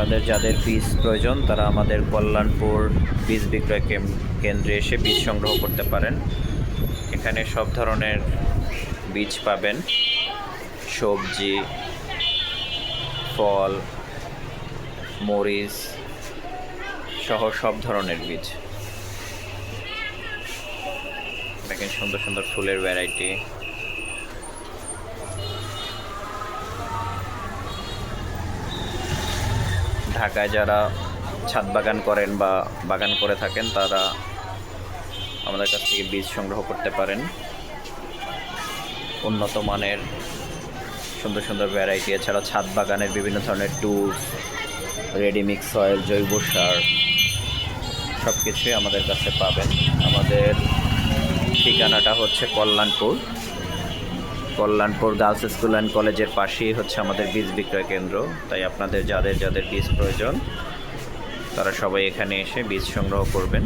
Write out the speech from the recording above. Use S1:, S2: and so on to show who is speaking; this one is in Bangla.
S1: আপনাদের যাদের বীজ প্রয়োজন তারা আমাদের কল্যাণপুর বীজ বিক্রয় কেন্দ্রে এসে বীজ সংগ্রহ করতে পারেন। এখানে সব ধরনের বীজ পাবেন, সবজি, ফল, মরিচ সহ সব ধরনের বীজ। দেখেন সুন্দর সুন্দর ফুলের ভ্যারাইটি। ঢাকায় যারা ছাদ বাগান করেন বা বাগান করে থাকেন তারা আমাদের কাছ থেকে বীজ সংগ্রহ করতে পারেন। উন্নত মানের সুন্দর সুন্দর ভ্যারাইটি, এছাড়া ছাদ বাগানের বিভিন্ন ধরনের টুলস, রেডিমিক্স সয়েল, জৈব সার সব কিছুই আমাদের কাছে পাবেন। আমাদের ঠিকানাটা হচ্ছে কল্যাণপুর গার্লস স্কুল অ্যান্ড কলেজের পাশেই হচ্ছে আমাদের বীজ বিক্রয় কেন্দ্র। তাই আপনাদের যাদের যাদের বীজ প্রয়োজন তারা সবাই এখানে এসে বীজ সংগ্রহ করবেন।